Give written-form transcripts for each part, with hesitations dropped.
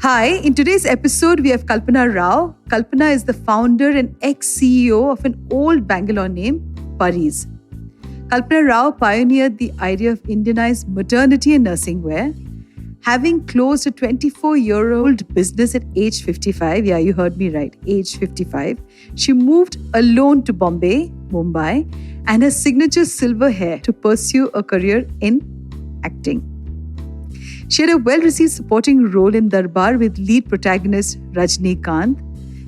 Hi, in today's episode, we have Kalpana Rao. Kalpana is the founder and ex-CEO of an old Bangalore name, Pari's. Kalpana Rao pioneered the idea of Indianized maternity and nursing wear. Having closed a 24-year-old business at age 55, yeah, you heard me right, age 55, she moved alone to Bombay, Mumbai, and her signature silver hair to pursue a career in acting. She had a well-received supporting role in Darbar with lead protagonist Rajnikant.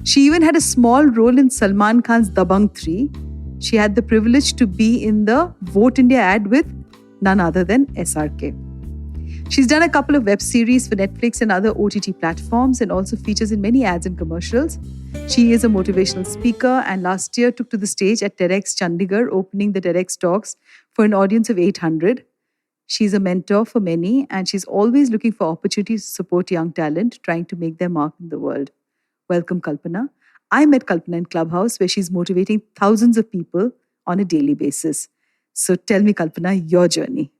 She even had a small role in Salman Khan's Dabbang 3. She had the privilege to be in the Vote India ad with none other than SRK. She's done a couple of web series for Netflix and other OTT platforms and also features in many ads and commercials. She is a motivational speaker and last year took to the stage at TEDx Chandigarh, opening the TEDx Talks for an audience of 800. She's a mentor for many and she's always looking for opportunities to support young talent trying to make their mark in the world. Welcome, Kalpana. I met Kalpana in Clubhouse where she's motivating thousands of people on a daily basis. So tell me, Kalpana, your journey.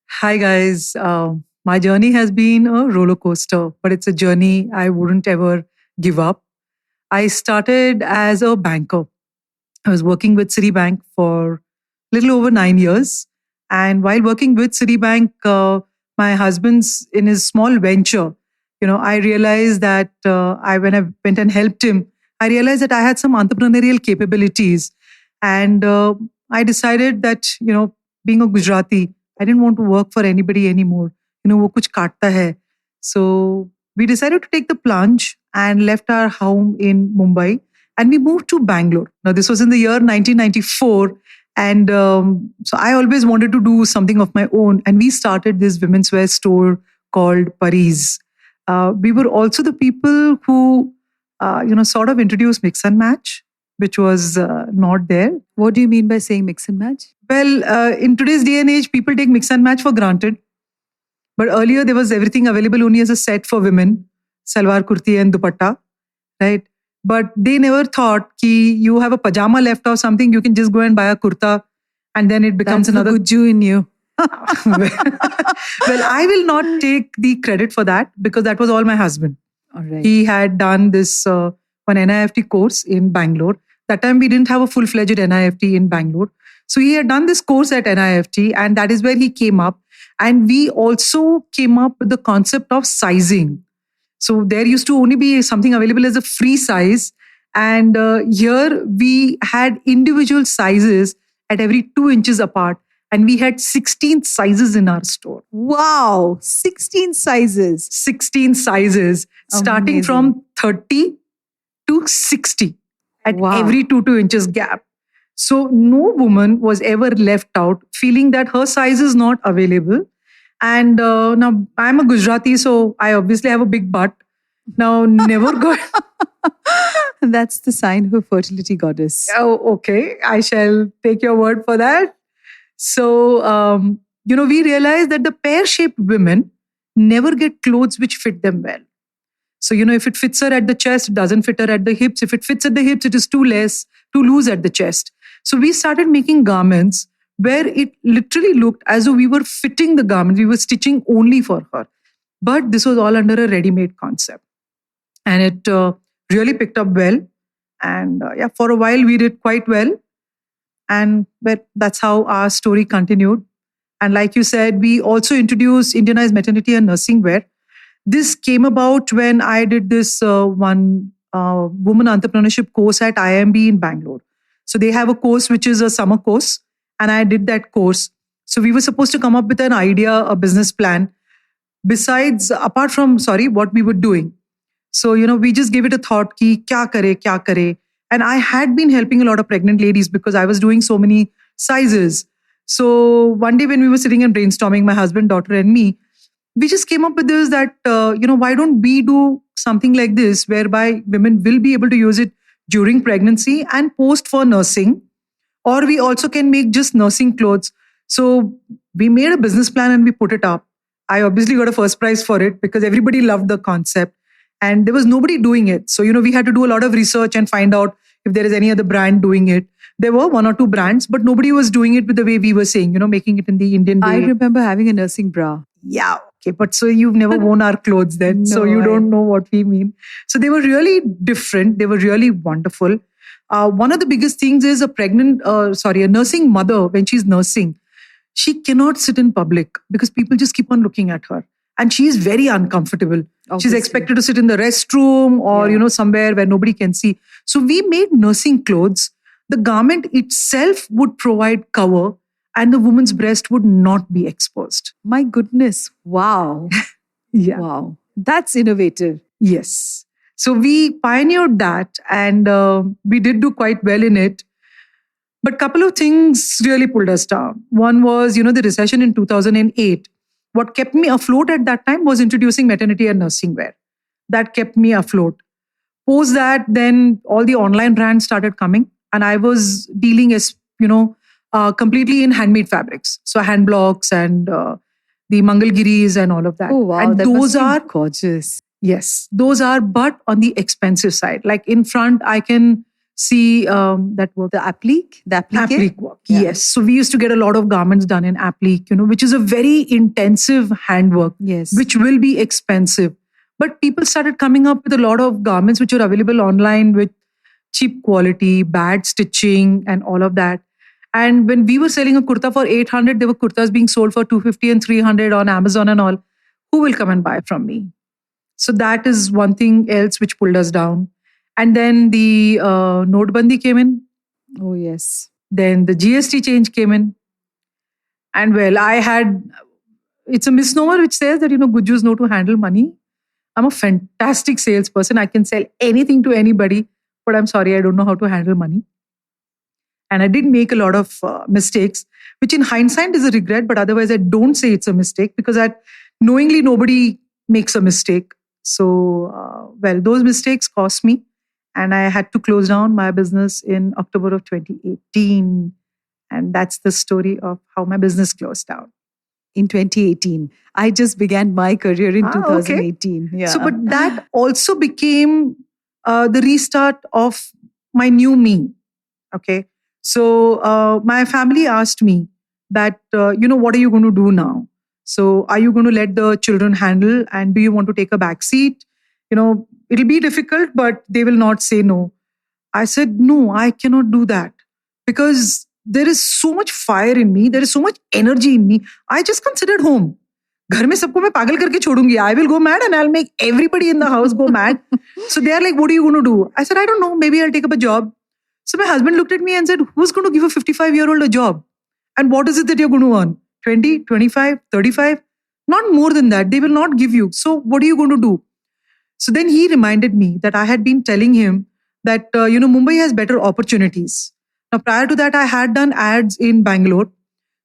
Hi guys, my journey has been a roller coaster, but it's a journey I wouldn't ever give up. I started as a banker. I was working with Citibank for a little over 9 years. And while working with Citibank, my husband's in his small venture, I realized that when I went and helped him, I realized that I had some entrepreneurial capabilities. And I decided that, being a Gujarati, I didn't want to work for anybody anymore. Wo kuch kaatta hai. So we decided to take the plunge and left our home in Mumbai and we moved to Bangalore. Now, this was in the year 1994. And so I always wanted to do something of my own. And we started this women's wear store called Pari's. We were also the people who, sort of introduced mix and match, which was not there. What do you mean by saying mix and match? Well, in today's day and age, people take mix and match for granted. But earlier, there was everything available only as a set for women, salwar, kurti and dupatta, right? But they never thought ki you have a pajama left or something, you can just go and buy a kurta and then it becomes That's another the Gujju in you. Well, I will not take the credit for that because that was all my husband. All right. He had done this one NIFT course in Bangalore. That time we didn't have a full-fledged NIFT in Bangalore. So he had done this course at NIFT and that is where he came up. And we also came up with the concept of sizing. So there used to only be something available as a free size. And here we had individual sizes at every 2 inches apart. And we had 16 sizes in our store. Wow, 16 sizes. 16 sizes, starting from 30 to 60 at every 2 inches gap. So no woman was ever left out feeling that her size is not available. And now I'm a Gujarati, so I obviously have a big butt. Now, never got... That's the sign of a fertility goddess. Oh, okay. I shall take your word for that. So, we realized that the pear-shaped women never get clothes which fit them well. So, if it fits her at the chest, it doesn't fit her at the hips. If it fits at the hips, it is too loose at the chest. So we started making garments where it literally looked as though we were fitting the garment. We were stitching only for her. But this was all under a ready-made concept. And it really picked up well. And for a while we did quite well. But that's how our story continued. And like you said, we also introduced Indianized maternity and nursing wear. This came about when I did this one woman entrepreneurship course at IMB in Bangalore. So they have a course which is a summer course. And I did that course. So we were supposed to come up with an idea, a business plan, apart from what we were doing. So, we just gave it a thought, ki kya kare. And I had been helping a lot of pregnant ladies because I was doing so many sizes. So one day when we were sitting and brainstorming, my husband, daughter and me, we just came up with this that, why don't we do something like this whereby women will be able to use it during pregnancy and post for nursing. Or we also can make just nursing clothes. So we made a business plan and we put it up. I obviously got a first prize for it because everybody loved the concept. And there was nobody doing it. So, we had to do a lot of research and find out if there is any other brand doing it. There were 1 or 2 brands, but nobody was doing it with the way we were saying, making it in the Indian way. I remember having a nursing bra. Yeah. Okay, but so you've never worn our clothes then, so you don't know what we mean. So they were really different. They were really wonderful. One of the biggest things is a nursing mother, when she's nursing, she cannot sit in public because people just keep on looking at her. And she is very uncomfortable. Obviously. She's expected to sit in the restroom or, somewhere where nobody can see. So we made nursing clothes. The garment itself would provide cover and the woman's breast would not be exposed. My goodness. Wow. Yeah. Wow. That's innovative. Yes. So we pioneered that and we did do quite well in it. But a couple of things really pulled us down. One was, the recession in 2008. What kept me afloat at that time was introducing maternity and nursing wear. That kept me afloat. Post that, then all the online brands started coming and I was dealing as, completely in handmade fabrics. So hand blocks and the Mangalgiris and all of that. Oh, wow. And those are gorgeous. Yes, those are, but on the expensive side. Like in front, I can see that work. The applique? The applique? Applique work, yes. So we used to get a lot of garments done in applique, which is a very intensive handwork, yes, which will be expensive. But people started coming up with a lot of garments which are available online with cheap quality, bad stitching and all of that. And when we were selling a kurta for 800, there were kurtas being sold for 250 and 300 on Amazon and all. Who will come and buy from me? So that is one thing else which pulled us down. And then the Notebandi came in. Oh, yes. Then the GST change came in. And well, it's a misnomer which says that, Gujjus know to handle money. I'm a fantastic salesperson. I can sell anything to anybody, but I'm sorry, I don't know how to handle money. And I did make a lot of mistakes, which in hindsight is a regret, but otherwise I don't say it's a mistake because knowingly nobody makes a mistake. So, those mistakes cost me. And I had to close down my business in October of 2018. And that's the story of how my business closed down. In 2018. I just began my career in 2018. Okay. Yeah. So, but that also became the restart of my new me. Okay. So, my family asked me that, what are you going to do now? So, are you going to let the children handle and do you want to take a back seat? It'll be difficult, but they will not say no. I said, no, I cannot do that because there is so much fire in me. There is so much energy in me. I just considered home. घर में सबको मैं पागल करके छोड़ूंगी. I will go mad and I'll make everybody in the house go mad. So they are like, what are you going to do? I said, I don't know. Maybe I'll take up a job. So my husband looked at me and said, who's going to give a 55-year-old a job? And what is it that you're going to earn? 20, 25, 35? Not more than that. They will not give you. So what are you going to do? So then he reminded me that I had been telling him that, Mumbai has better opportunities. Now, prior to that, I had done ads in Bangalore.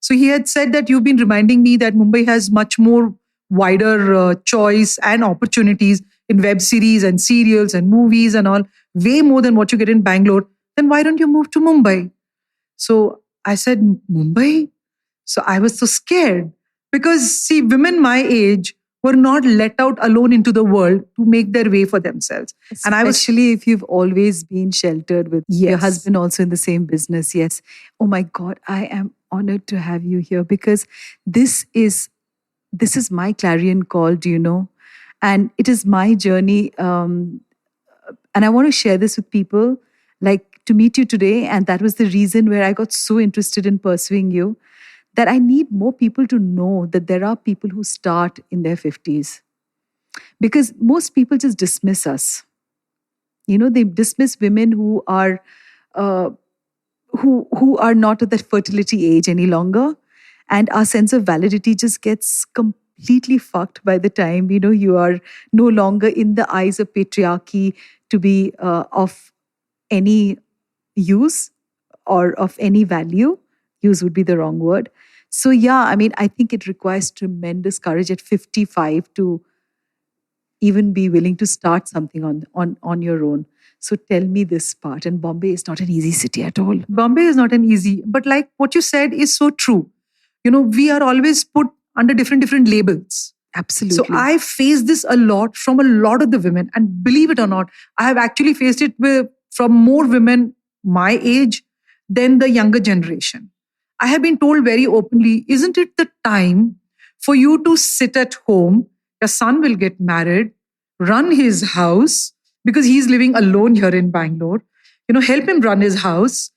So he had said that you've been reminding me that Mumbai has much more wider choice and opportunities in web series and serials and movies and all, way more than what you get in Bangalore. Then why don't you move to Mumbai? So I said, Mumbai? So I was so scared because, see, women my age were not let out alone into the world to make their way for themselves. Especially if you've always been sheltered with your husband also in the same business. Yes. Oh my God, I am honored to have you here because this is my clarion call, do you know? And it is my journey. And I want to share this with people, like to meet you today. And that was the reason where I got so interested in pursuing you, that I need more people to know that there are people who start in their 50s. Because most people just dismiss us. They dismiss women who are who are not at that fertility age any longer. And our sense of validity just gets completely fucked by the time, you are no longer in the eyes of patriarchy to be of any use or of any value. Use would be the wrong word. So I think it requires tremendous courage at 55 to even be willing to start something on your own. So tell me this part. And Bombay is not an easy city at all. Bombay is not an easy, but like what you said is so true. We are always put under different labels. Absolutely. So I face this a lot from a lot of the women. And believe it or not, I have actually faced it from more women my age than the younger generation. I have been told very openly, isn't it the time for you to sit at home, your son will get married, run his house, because he's living alone here in Bangalore, help him run his house,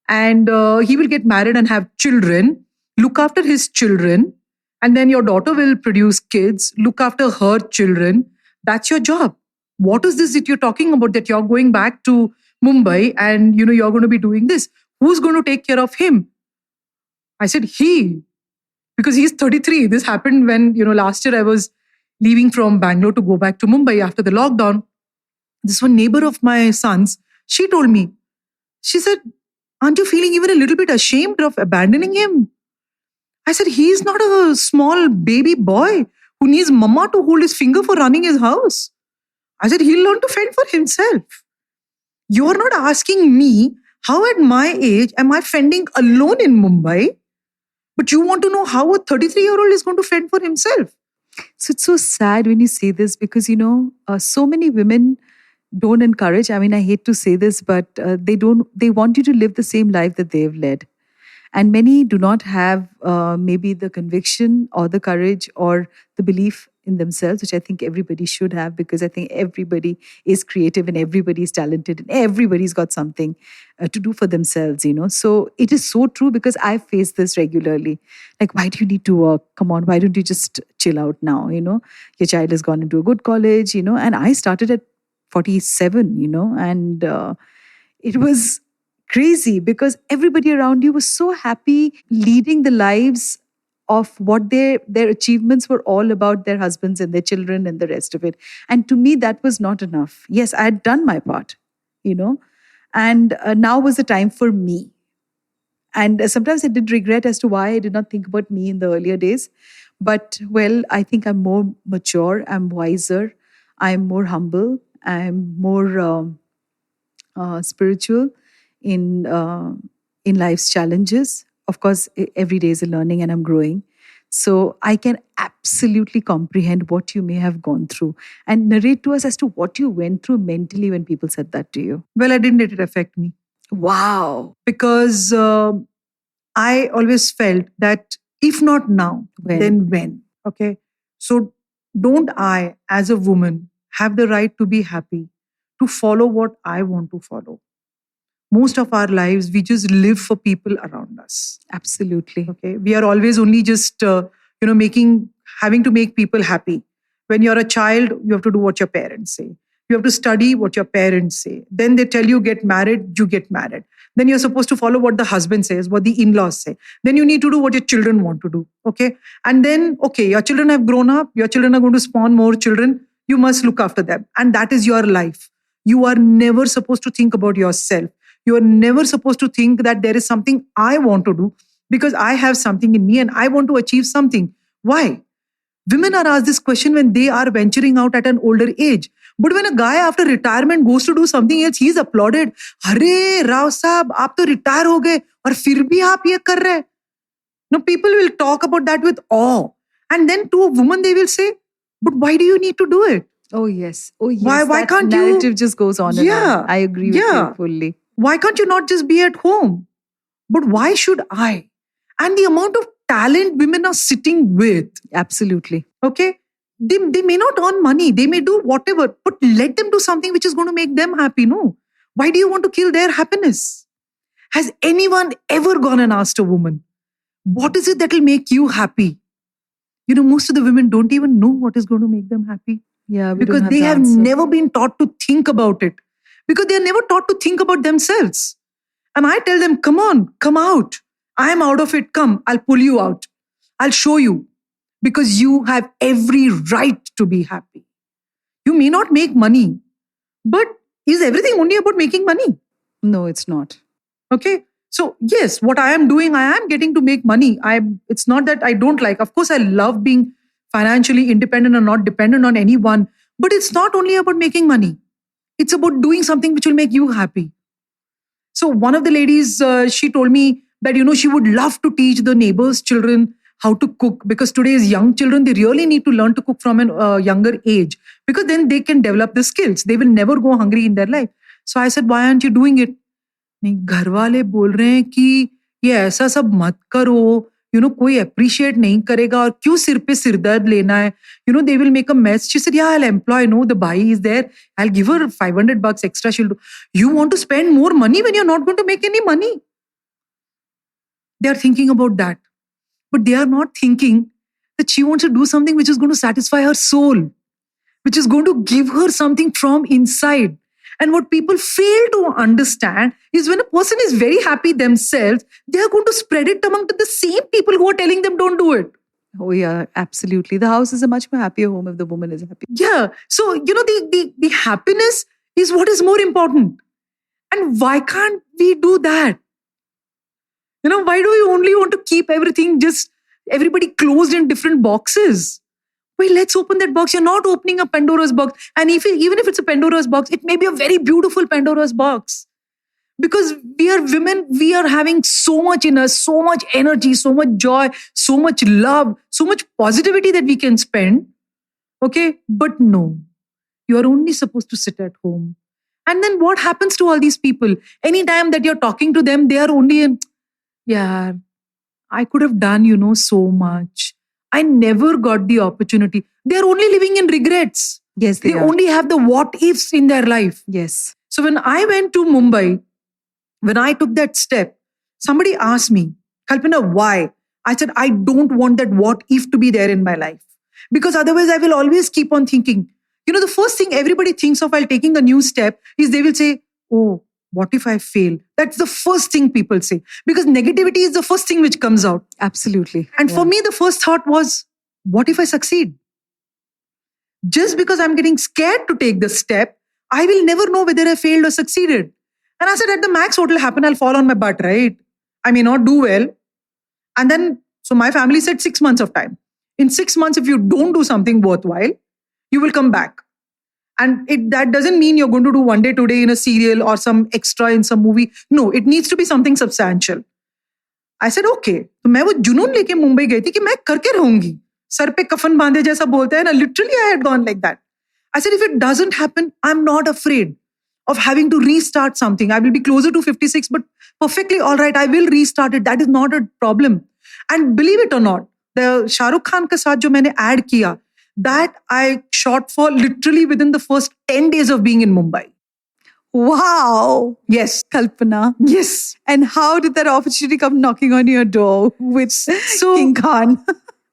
and he will get married and have children, look after his children, and then your daughter will produce kids, look after her children. That's your job. What is this that you're talking about, that you're going back to Mumbai and you're going to be doing this? Who's going to take care of him? I said, he, because he's 33. This happened when, last year I was leaving from Bangalore to go back to Mumbai after the lockdown. This one neighbor of my son's, she told me, she said, aren't you feeling even a little bit ashamed of abandoning him? I said, he's not a small baby boy who needs mama to hold his finger for running his house. I said, he'll learn to fend for himself. You're not asking me, how at my age am I fending alone in Mumbai? But you want to know how a 33-year-old is going to fend for himself. So it's so sad when you say this because, so many women don't encourage. I mean, I hate to say this, but they want you to live the same life that they've led. And many do not have maybe the conviction or the courage or the belief in themselves, which I think everybody should have, because I think everybody is creative and everybody is talented and everybody's got something to do for themselves, So it is so true because I face this regularly. Like, why do you need to work? Come on, why don't you just chill out now? Your child has gone into a good college, and I started at 47, and it was crazy because everybody around you was so happy leading the lives of what their achievements were all about, their husbands and their children and the rest of it. And to me, that was not enough. Yes, I had done my part, and now was the time for me. And sometimes I did regret as to why I did not think about me in the earlier days. But, well, I think I'm more mature, I'm wiser, I'm more humble, I'm more spiritual in life's challenges. Of course, every day is a learning and I'm growing. So I can absolutely comprehend what you may have gone through and narrate to us as to what you went through mentally when people said that to you. Well, I didn't let it affect me. Wow. Because I always felt that if not now, then when? Okay. So don't I, as a woman, have the right to be happy, to follow what I want to follow? Most of our lives, we just live for people around us. Absolutely. Okay. We are always only just, having to make people happy. When you're a child, you have to do what your parents say. You have to study what your parents say. Then they tell you get married, you get married. Then you're supposed to follow what the husband says, what the in-laws say. Then you need to do what your children want to do. Okay. And then, your children have grown up. Your children are going to spawn more children. You must look after them. And that is your life. You are never supposed to think about yourself. You are never supposed to think that there is something I want to do because I have something in me and I want to achieve something. Why? Women are asked this question when they are venturing out at an older age. But when a guy after retirement goes to do something else, he is applauded. Arey, Rao Saab, aap to retire ho gaye aur fir bhi aap ye kar rahe. Now, people will talk about that with awe. And then to a woman, they will say, but why do you need to do it? Oh, yes. Oh, yes. Why can't you? Narrative just goes on and on. I agree with you fully. Why can't you not just be at home? But why should I? And the amount of talent women are sitting with. Absolutely. Okay. They may not earn money. They may do whatever. But let them do something which is going to make them happy. No. Why do you want to kill their happiness? Has anyone ever gone and asked a woman, what is it that will make you happy? Most of the women don't even know what is going to make them happy. Yeah, because they have never been taught to think about it. Because they are never taught to think about themselves. And I tell them, come on, come out. I am out of it. Come, I'll pull you out. I'll show you. Because you have every right to be happy. You may not make money. But is everything only about making money? No, it's not. Okay. So yes, what I am doing, I am getting to make money. It's not that I don't like. Of course, I love being financially independent and not dependent on anyone. But it's not only about making money. It's about doing something which will make you happy. So one of the ladies, she told me that, she would love to teach the neighbors' children how to cook, because today's young children, they really need to learn to cook from a younger age, because then they can develop the skills. They will never go hungry in their life. So I said, why aren't you doing it? नहीं, घर वाले बोल रहे हैं कि ये ऐसा सब मत करो, कोई appreciate नहीं करेगा और क्यों सिर पे सिरदर्द लेना है? They will make a mess. She said, yeah, I'll employ. No, the bhai is there. I'll give her $500 extra. She'll do. You want to spend more money when you're not going to make any money? They are thinking about that. But they are not thinking that she wants to do something which is going to satisfy her soul, which is going to give her something from inside. And what people fail to understand is when a person is very happy themselves, they are going to spread it among the same people who are telling them don't do it. Oh yeah, absolutely. The house is a much more happier home if the woman is happy. Yeah. So, the happiness is what is more important. And why can't we do that? Why do we only want to keep everybody closed in different boxes? Well, let's open that box. You're not opening a Pandora's box. And even if it's a Pandora's box, it may be a very beautiful Pandora's box. Because we are women, we are having so much in us, so much energy, so much joy, so much love, so much positivity that we can spend. Okay? But no, you are only supposed to sit at home. And then what happens to all these people? Anytime that you're talking to them, they are only in, yeah, I could have done, so much. I never got the opportunity. They're only living in regrets. Yes, they only have the what ifs in their life. Yes. So when I went to Mumbai, when I took that step, somebody asked me, Kalpana, why? I said, I don't want that what if to be there in my life. Because otherwise I will always keep on thinking. The first thing everybody thinks of while taking a new step is they will say, oh, what if I fail? That's the first thing people say. Because negativity is the first thing which comes out. Absolutely. And for me, the first thought was, what if I succeed? Just because I'm getting scared to take the step, I will never know whether I failed or succeeded. And I said, at the max, what will happen? I'll fall on my butt, right? I may not do well. And then, so my family said 6 months of time. In 6 months, if you don't do something worthwhile, you will come back. And that doesn't mean you're going to do one day today in a serial or some extra in some movie. No, it needs to be something substantial. I said, okay. तो मैं वो जुनून लेके मुंबई गई थी कि मैं करके रहूंगी. सर पे कफन बांधे जैसा बोलते हैं ना. Literally, I had gone like that. I said, if it doesn't happen, I'm not afraid of having to restart something. I will be closer to 56, but perfectly all right. I will restart it. That is not a problem. And believe it or not, the Shah Rukh Khan के साथ जो मैंने add किया, that I shot for literally within the first 10 days of being in Mumbai. Wow. Yes. Kalpana. Yes. And how did that opportunity come knocking on your door with King Khan?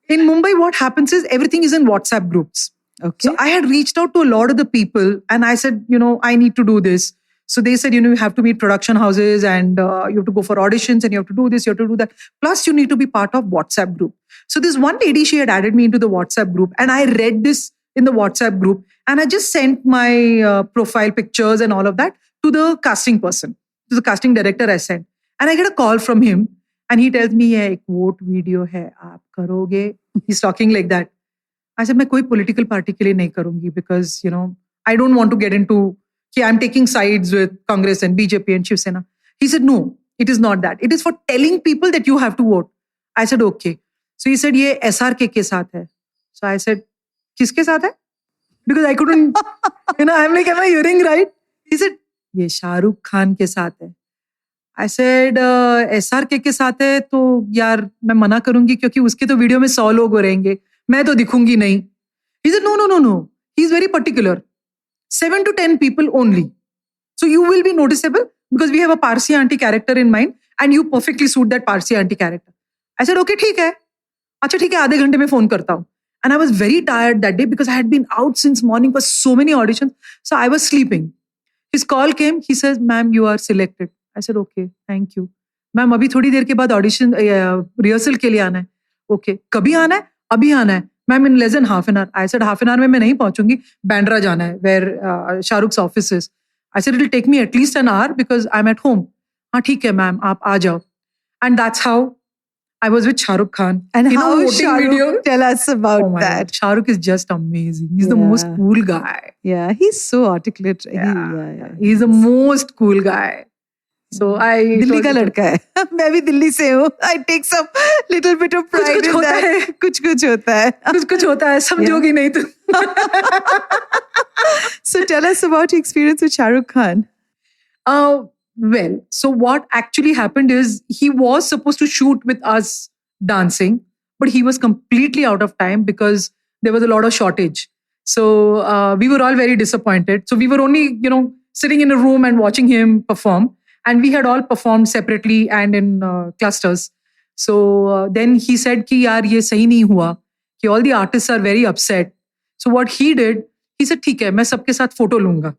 In Mumbai, what happens is everything is in WhatsApp groups. Okay. So I had reached out to a lot of the people and I said, I need to do this. So they said, you have to meet production houses and you have to go for auditions and you have to do this, you have to do that. Plus, you need to be part of WhatsApp group. So this one lady, she had added me into the WhatsApp group and I read this in the WhatsApp group and I just sent my profile pictures and all of that to the casting person, to the casting director I sent. And I get a call from him and he tells me, yeah, ek vote video hai, aap karoge. He's talking like that. I said, मैं कोई political party के लिए नहीं करूँगी because, I don't want to get into, I'm taking sides with Congress and BJP and Shiv Sena. He said, no, it is not that. It is for telling people that you have to vote. I said, okay. So he said, ये SRK के साथ है. So I said, किसके साथ है? Because I couldn't, I'm like, am I hearing right? He said, ये शाहरुख खान के साथ है. I said, SRK के साथ है तो यार मैं मना करूँगी क्योंकि उसके तो वीडियो में 100 लोग रहेंगे. मैं तो दिखूंगी नहीं. He said, no. He's very particular. 7 to 10 people only. So you will be noticeable because we have a Parsi auntie character in mind and you perfectly suit that Parsi auntie character. I said, okay, ठीक है. अच्छा ठीक है, आधे घंटे में phone करता हूँ. And I was very tired that day because I had been out since morning for so many auditions. So I was sleeping. His call came. He says, ma'am, you are selected. I said, okay, thank you. Ma'am, अभी थोड़ी देर के बाद audition rehearsal के लिए आना है. Okay. कभी आना है? अभी आना है. Ma'am, in less than half an hour. I said, half an hour में मैं नहीं पहुंचूंगी. Bandra जाना है, where Shah Rukh's office is. I said, it'll take me at least an hour because I'm at home. हाँ ठीक है ma'am, आप आ जाओ. And that's how I was with Shah Rukh Khan. And how Shah Rukh, tell us about that. God. Shah Rukh is just amazing. He's the most cool guy. Yeah, he's so articulate. He's the most cool guy. So I Delhi का लड़का है. मैं भी दिल्ली से हूँ. I take some little bit of pride in that. कुछ होता है. कुछ होता है. समझोगी नहीं तुम. So tell us about your experience with Shah Rukh Khan. Well, so what actually happened is he was supposed to shoot with us dancing, but he was completely out of time because there was a lot of shortage. So we were all very disappointed. So we were only, sitting in a room and watching him perform. And we had all performed separately and in clusters. So then he said ki yaar ye sahi nahi hua. Ki all the artists are very upset. So what he did, he said, theek hai, main sabke saath photo lunga.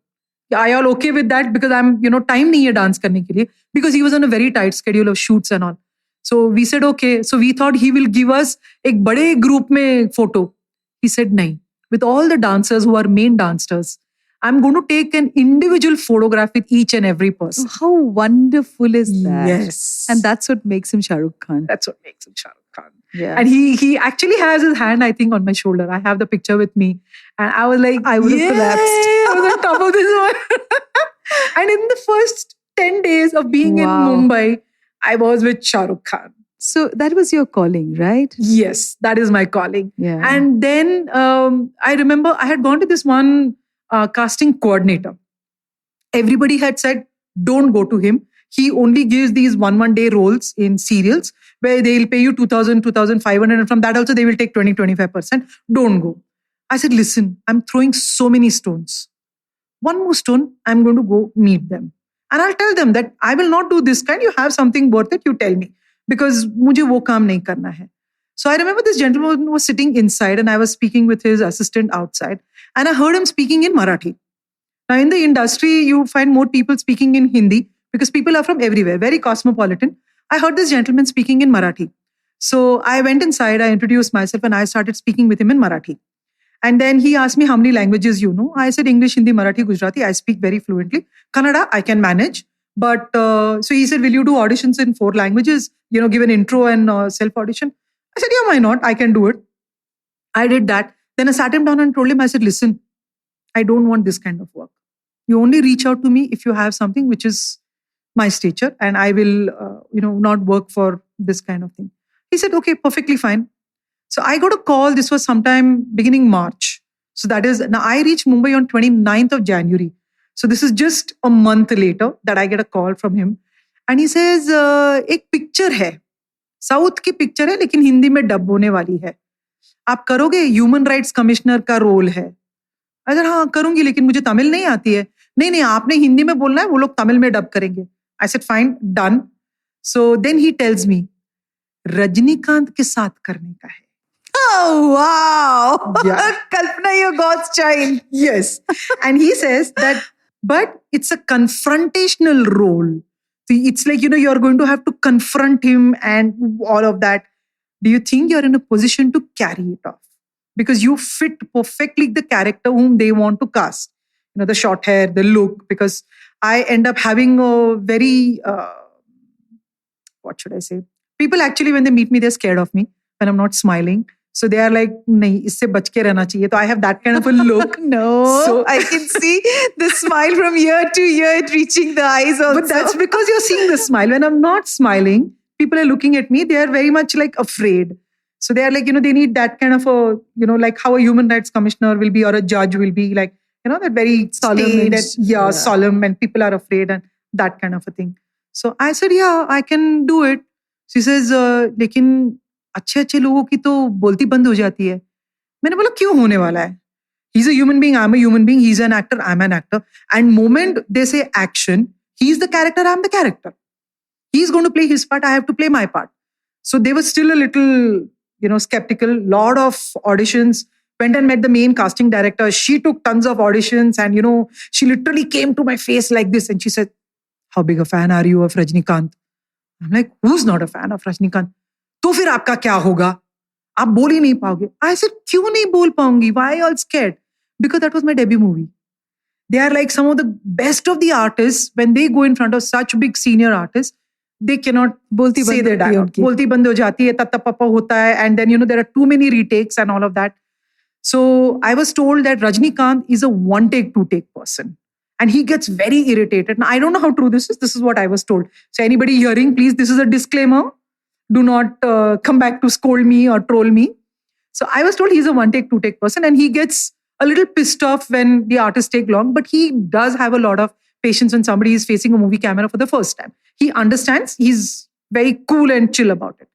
Are you all okay with that? Because I'm, time nahi hai dance karne ke liye. Because he was on a very tight schedule of shoots and all. So we said, okay. So we thought he will give us ek bade group mein photo. He said, nahi. With all the dancers who are main dancers, I'm going to take an individual photograph with each and every person. How wonderful is that? Yes. And that's what makes him Shah Rukh Khan. That's what makes him Shah Rukh Khan. Yeah. And he actually has his hand, I think, on my shoulder. I have the picture with me. And I was like, I would have collapsed. I was on top of this one. And in the first 10 days of being in Mumbai, I was with Shah Rukh Khan. So that was your calling, right? Yes, that is my calling. Yeah. And then I remember I had gone to this one casting coordinator. Everybody had said, don't go to him. He only gives these one day roles in serials where they'll pay you 2,000, 2,500. And from that also, they will take 20, 25%. Don't go. I said, listen, I'm throwing so many stones. One more stone, I'm going to go meet them. And I'll tell them that I will not do this kind. You have something worth it, you tell me. Because mujhe wo kaam nahi karna hai. So I remember this gentleman was sitting inside and I was speaking with his assistant outside. And I heard him speaking in Marathi. Now in the industry, you find more people speaking in Hindi because people are from everywhere, very cosmopolitan. I heard this gentleman speaking in Marathi. So I went inside, I introduced myself and I started speaking with him in Marathi. And then he asked me how many languages you know. I said English, Hindi, Marathi, Gujarati. I speak very fluently. Kannada, I can manage. But so he said, will you do auditions in 4 languages? Give an intro and self-audition. I said, yeah, why not? I can do it. I did that. Then I sat him down and told him, I said, listen, I don't want this kind of work. You only reach out to me if you have something which is my stature and I will, not work for this kind of thing. He said, okay, perfectly fine. So I got a call. This was sometime beginning March. So that is, now I reached Mumbai on 29th of January. So this is just a month later that I get a call from him. And he says, एक picture है. South की picture है, लेकिन हिंदी में dub होने वाली है. आप करोगे? ह्यूमन राइट्स कमिश्नर का रोल है. अगर हाँ करूंगी, लेकिन मुझे तमिल नहीं आती है. नहीं, आपने हिंदी में बोलना है, वो लोग तमिल में डब करेंगे. I said, fine, done. So then he tells me, Rajinikanth के साथ करने का है. Oh, wow. Yeah. Kalpana, you're God's child. Yes. And he says that, but it's a confrontational role. So it's like, you're going to have to confront him and all of that. Do you think you're in a position to carry it off? Because you fit perfectly the character whom they want to cast. The short hair, the look, because I end up having a very, what should I say? People actually, when they meet me, they're scared of me when I'm not smiling. So they are like, nahi, isse bach ke rehna chahiye. So I have that kind of a look. No, so I can see the smile from ear to ear reaching the eyes also. But that's because you're seeing the smile. When I'm not smiling, people are looking at me. They are very much like afraid. So they are like, they need that kind of a, like how a human rights commissioner will be or a judge will be like, that very solemn. Solemn and people are afraid and that kind of a thing. So I said, yeah, I can do it. She says, लेकिन अच्छे लोगों की तो बोलती बंद हो जाती है. मैंने बोला क्यों होने वाला है? He's a human being, I'm a human being. He's an actor, I'm an actor. And moment they say action, he's the character, I'm the character. He's going to play his part, I have to play my part. So they were still a little, skeptical. Lot of auditions. Went and met the main casting director. She took tons of auditions and, she literally came to my face like this and she said, how big a fan are you of Rajnikant? I'm like, who's not a fan of Rajnikant? तो फिर आपका क्या होगा? आप बोल ही नहीं पाओगे. I said, क्यों नहीं बोल पाऊंगी? Why are you all scared? Because that was my debut movie. They are like some of the best of the artists. When they go in front of such big senior artists, they cannot say their dialogue. बोलती बंद हो जाती है, तत्ता पप्पा होता है, and then there are too many retakes and all of that. So I was told that Rajnikant is a one take, two take person. And he gets very irritated. Now, I don't know how true this is. This is what I was told. So anybody hearing, please, this is a disclaimer. Do not come back to scold me or troll me. So I was told he's a one take, two take person. And he gets a little pissed off when the artists take long. But he does have a lot of patience when somebody is facing a movie camera for the first time. He understands. He's very cool and chill about it.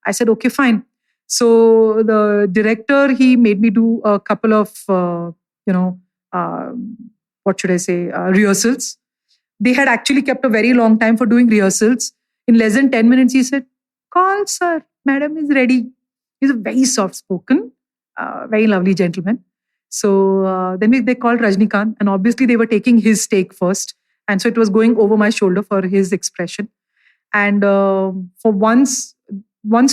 I said, okay, fine. So the director, he made me do a couple of, what should I say, rehearsals. They had actually kept a very long time for doing rehearsals. In less than 10 minutes, he said, call, sir. Madam is ready. He's a very soft-spoken, very lovely gentleman. So then they called Rajnikant, and obviously they were taking his take first. And so it was going over my shoulder for his expression. And for once,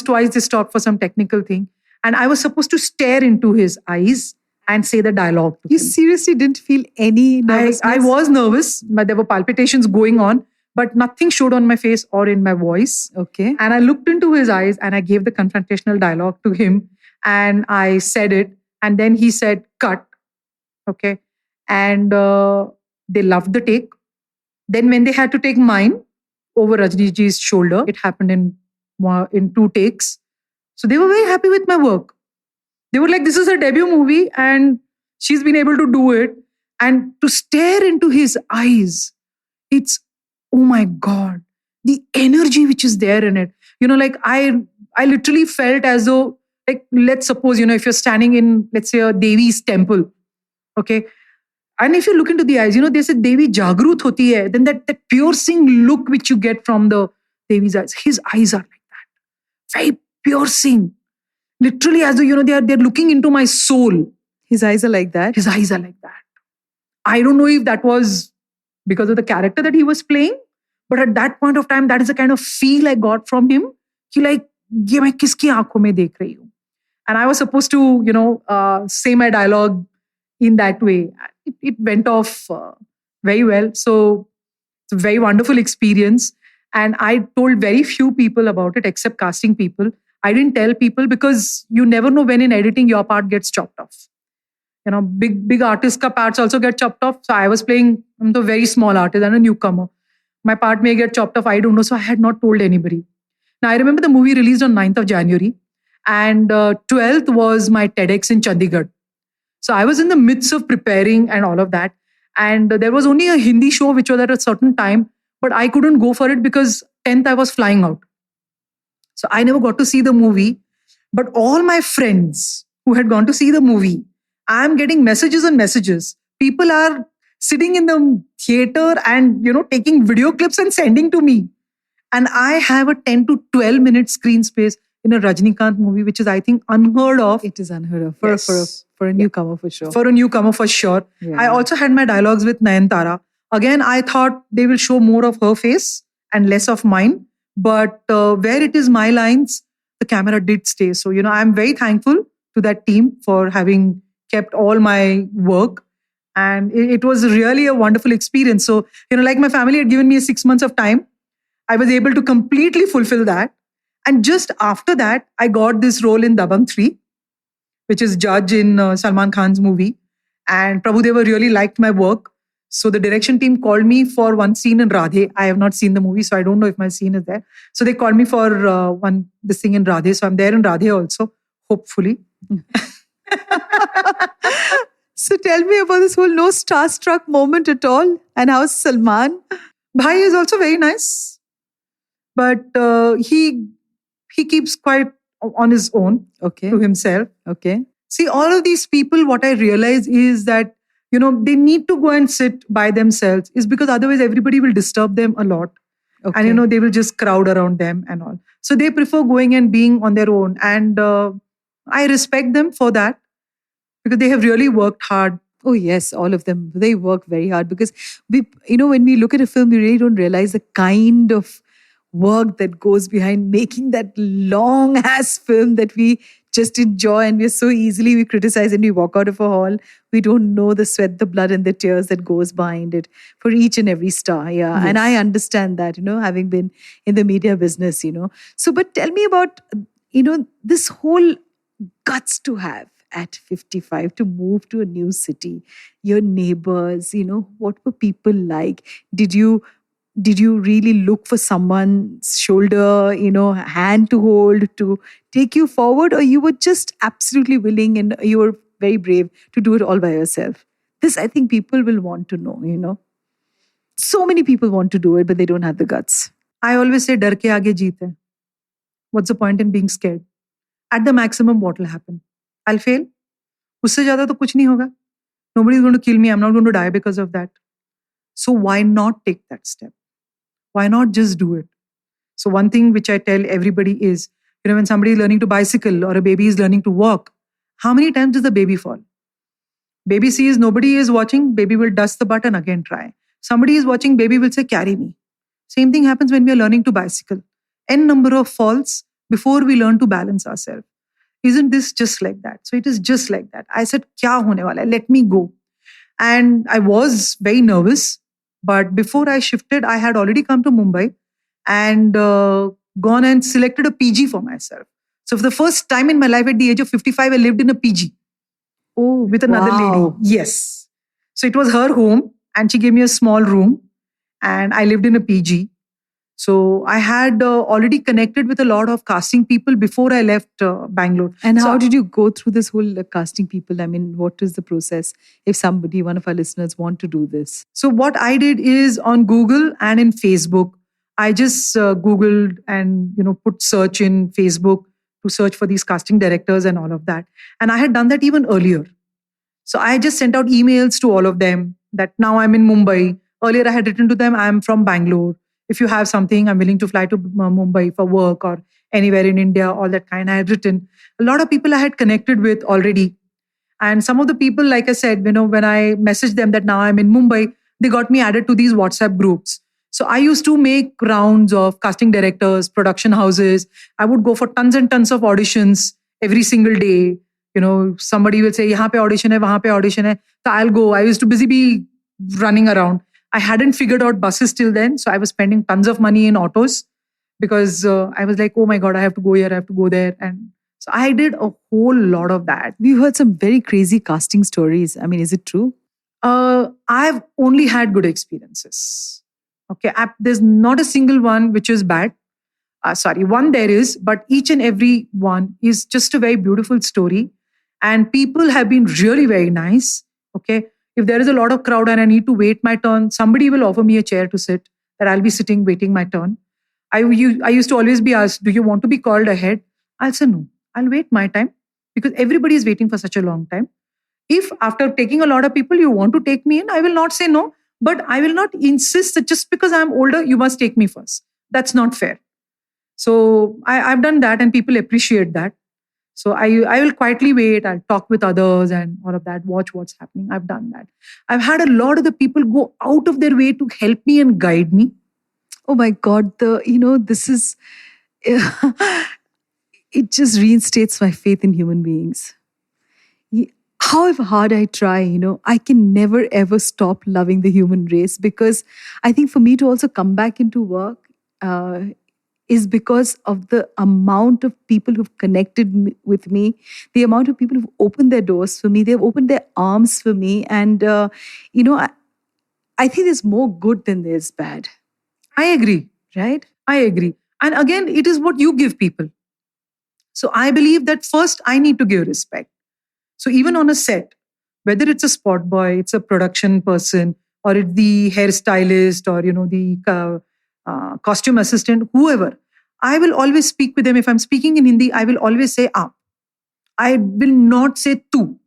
twice, they stopped for some technical thing. And I was supposed to stare into his eyes and say the dialogue. You seriously didn't feel any nervousness? I was nervous, but there were palpitations going on, but nothing showed on my face or in my voice. Okay. And I looked into his eyes and I gave the confrontational dialogue to him and I said it. And then he said, cut. Okay. And they loved the take. Then when they had to take mine over Rajniji's shoulder, it happened in 2 takes. So they were very happy with my work. They were like, this is her debut movie and she's been able to do it. And to stare into his eyes, it's, oh my God, the energy which is there in it. Like I literally felt as though, like, let's suppose, if you're standing in, let's say, a Devi's temple, okay? And if you look into the eyes, they say Devi Jagrut hoti hai, then that piercing look which you get from the Devi's eyes, his eyes are like that. Very piercing. Literally as though, they're looking into my soul. His eyes are like that? His eyes are like that. I don't know if that was because of the character that he was playing, but at that point of time, that is the kind of feel I got from him. He like, ye main kiski aankhon mein dekh rahi hu? And I was supposed to, say my dialogue in that way. It went off very well. So it's a very wonderful experience. And I told very few people about it, except casting people. I didn't tell people because you never know when in editing your part gets chopped off. Big artists' parts also get chopped off. So I was playing, I'm the very small artist and a newcomer. My part may get chopped off, I don't know. So I had not told anybody. Now I remember the movie released on 9th of January and 12th was my TEDx in Chandigarh. So I was in the midst of preparing and all of that. And there was only a Hindi show which was at a certain time, but I couldn't go for it because 10th I was flying out. So I never got to see the movie. But all my friends who had gone to see the movie, I'm getting messages and messages. People are sitting in the theater and, taking video clips and sending to me. And I have a 10 to 12 minute screen space in a Rajnikant movie, which is, I think, unheard of. It is unheard of for a newcomer for sure. For a newcomer for sure. Yeah. I also had my dialogues with Nayanthara. Again, I thought they will show more of her face and less of mine. But where it is my lines, the camera did stay. So, I'm very thankful to that team for having kept all my work. And it was really a wonderful experience. So, like my family had given me 6 months of time, I was able to completely fulfill that. And just after that, I got this role in Dabbang 3, which is judge in Salman Khan's movie. And Prabhudeva really liked my work. So the direction team called me for one scene in Radhe. I have not seen the movie, so I don't know if my scene is there. So they called me for this thing in Radhe. So I'm there in Radhe also, hopefully. So tell me about this whole no starstruck moment at all. And how's Salman? Bhai is also very nice. But he keeps quite on his own, to himself. Okay. See, all of these people, what I realize is that, they need to go and sit by themselves is because otherwise everybody will disturb them a lot. Okay. And, they will just crowd around them and all. So they prefer going and being on their own. And I respect them for that because they have really worked hard. Oh, yes, all of them. They work very hard because when we look at a film, we really don't realize the kind of work that goes behind making that long ass film that we just enjoy, and we criticize and we walk out of a hall. We don't know the sweat, the blood and the tears that goes behind it for each and every star. Yeah. Yes. And I understand that, having been in the media business, So, but tell me about, this whole guts to have at 55 to move to a new city, your neighbors, what were people like? Did you really look for someone's shoulder, hand to hold to take you forward, or you were just absolutely willing and you were very brave to do it all by yourself? This, I think people will want to know, So many people want to do it, but they don't have the guts. I always say, dar ke aage jeet hai. what's the point in being scared? At the maximum, what will happen? I'll fail. Usse zyada to kuch nahi hoga. Nobody's going to kill me. I'm not going to die because of that. So why not take that step? Why not just do it? So one thing which I tell everybody is, when somebody is learning to bicycle or a baby is learning to walk, how many times does the baby fall? Baby sees nobody is watching, baby will dust the butt and again try. Somebody is watching, baby will say, carry me. Same thing happens when we are learning to bicycle. N number of falls before we learn to balance ourselves. Isn't this just like that? So it is just like that. I said, kya hone wala hai? Let me go. And I was very nervous. But before I shifted, I had already come to Mumbai and gone and selected a PG for myself. So for the first time in my life at the age of 55, I lived in a PG. Oh, with another lady. Yes. So it was her home and she gave me a small room and I lived in a PG. So I had already connected with a lot of casting people before I left Bangalore. And how did you go through this whole casting people? I mean, what is the process if somebody, one of our listeners want to do this? So what I did is on Google and in Facebook, I just Googled and, put search in Facebook to search for these casting directors and all of that. And I had done that even earlier. So I just sent out emails to all of them that now I'm in Mumbai. Earlier I had written to them, I'm from Bangalore. If you have something, I'm willing to fly to Mumbai for work or anywhere in India, all that kind. I had written. A lot of people I had connected with already. And some of the people, like I said, when I messaged them that now I'm in Mumbai, they got me added to these WhatsApp groups. So I used to make rounds of casting directors, production houses. I would go for tons and tons of auditions every single day. Somebody will say, yahan pe audition hai, wahan pe audition hai. So I'll go. I used to busy be running around. I hadn't figured out buses till then. So I was spending tons of money in autos because I was like, oh my God, I have to go here, I have to go there. And so I did a whole lot of that. We've heard some very crazy casting stories. I mean, is it true? I've only had good experiences. Okay, there's not a single one which is bad. One there is, but each and every one is just a very beautiful story. And people have been really very nice. Okay. If there is a lot of crowd and I need to wait my turn, somebody will offer me a chair to sit, that I'll be sitting, waiting my turn. I used to always be asked, do you want to be called ahead? I'll say no, I'll wait my time because everybody is waiting for such a long time. If after taking a lot of people, you want to take me in, I will not say no, but I will not insist that just because I'm older, you must take me first. That's not fair. So I've done that and people appreciate that. So I will quietly wait. I'll talk with others and all of that, watch what's happening. I've done that. I've had a lot of the people go out of their way to help me and guide me. Oh my God, this is, it just reinstates my faith in human beings. However hard I try, I can never ever stop loving the human race because I think for me to also come back into work, is because of the amount of people who've connected with me, the amount of people who've opened their doors for me, they've opened their arms for me. And, I think there's more good than there's bad. I agree. Right? I agree. And again, it is what you give people. So I believe that first I need to give respect. So even on a set, whether it's a spot boy, it's a production person, or it's the hairstylist, or, the costume assistant, whoever, I will always speak with them. If I'm speaking in Hindi, I will always say aap. I will not say tu.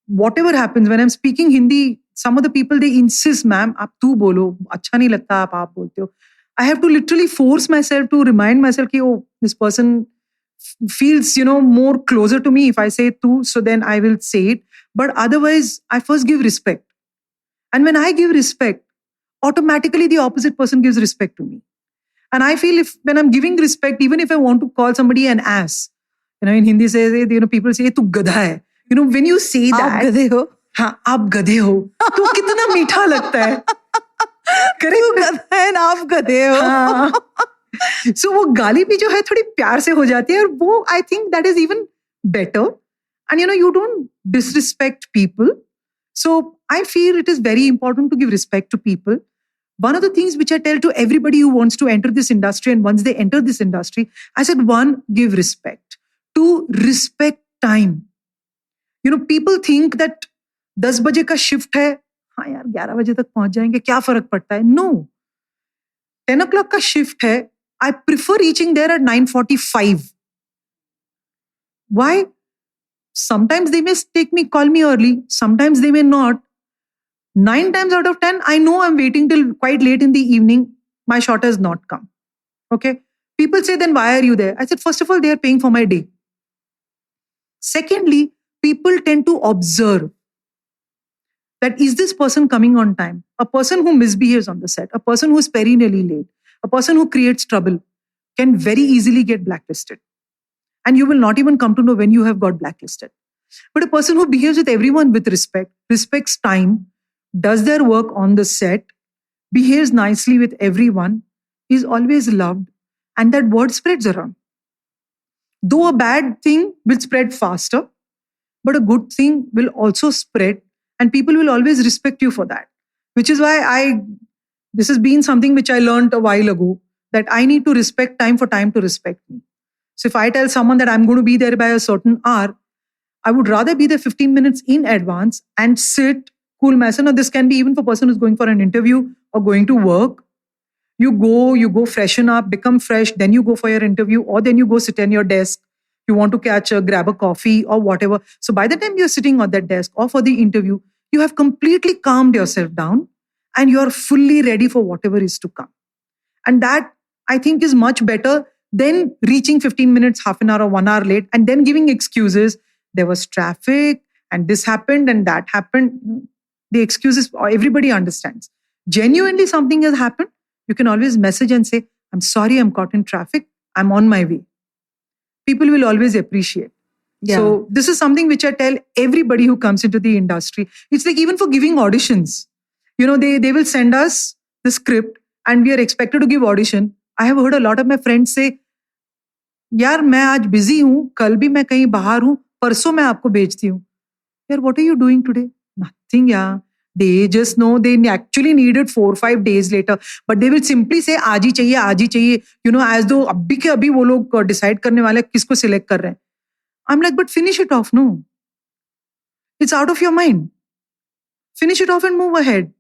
Whatever happens, when I'm speaking Hindi, some of the people, they insist, ma'am, aap tu bolo, acha nahi lagta, aap bolte ho. I have to literally force myself to remind myself that, oh, this person feels, more closer to me if I say tu, so then I will say it. But otherwise, I first give respect. And when I give respect, automatically the opposite person gives respect to me. And I feel when I'm giving respect, even if I want to call somebody an ass, in Hindi say, people say, tu gadha hai. When you say that, aap gadhe ho. हाँ, आप गधे हो, तो कितना मीठा लगता है. तू गधा है ना, आप गधे हो. हाँ. So वो गाली भी जो है थोड़ी प्यार से हो जाती है और वो I think that is even better. And you don't disrespect people. So I feel it is very important to give respect to people. One of the things which I tell to everybody who wants to enter this industry, and once they enter this industry, I said, 1, give respect. 2, respect time. People think that 10 बजे का shift है, हाँ यार 11 बजे तक पहुंच जाएंगे, क्या फर्क पड़ता है? No. 10 o'clock का शिफ्ट है, I prefer reaching there at 9:45. Why? Sometimes they may call me early. Sometimes they may not. 9 times out of 10, I know I'm waiting till quite late in the evening. My shot has not come. Okay. People say, then why are you there? I said, first of all, they are paying for my day. Secondly, people tend to observe that is this person coming on time? A person who misbehaves on the set, a person who is perennially late, a person who creates trouble can very easily get blacklisted. And you will not even come to know when you have got blacklisted. But a person who behaves with everyone with respect, respects time, does their work on the set, behaves nicely with everyone, is always loved, and that word spreads around. Though a bad thing will spread faster, but a good thing will also spread, and people will always respect you for that. Which is why this has been something which I learned a while ago, that I need to respect time for time to respect me. So if I tell someone that I'm going to be there by a certain hour, I would rather be there 15 minutes in advance and sit, cool myself. Now, this can be even for a person who's going for an interview or going to work. You go freshen up, become fresh, then you go for your interview, or then you go sit on your desk. You want to grab a coffee or whatever. So by the time you're sitting on that desk or for the interview, you have completely calmed yourself down and you're fully ready for whatever is to come. And that, I think, is much better than reaching 15 minutes, half an hour or 1 hour late and then giving excuses. There was traffic and this happened and that happened. The excuses, everybody understands. Genuinely something has happened, you can always message and say, I'm sorry, I'm caught in traffic. I'm on my way. People will always appreciate. Yeah. So this is something which I tell everybody who comes into the industry. It's like even for giving auditions. They will send us the script and we are expected to give audition. I have heard a lot of my friends say, यार मैं आज busy हूँ, कल भी मैं कहीं बाहर हूँ, परसों मैं आपको भेजती हूँ. यार, what are you doing today? Nothing, yeah. They just know they actually needed 4 or 5 days later. But they will simply say, आज ही चाहिए. As though अभी के अभी वो लोग decide करने वाले किसको select कर रहे हैं. I'm like, but finish it off, no. It's out of your mind. Finish it off and move ahead.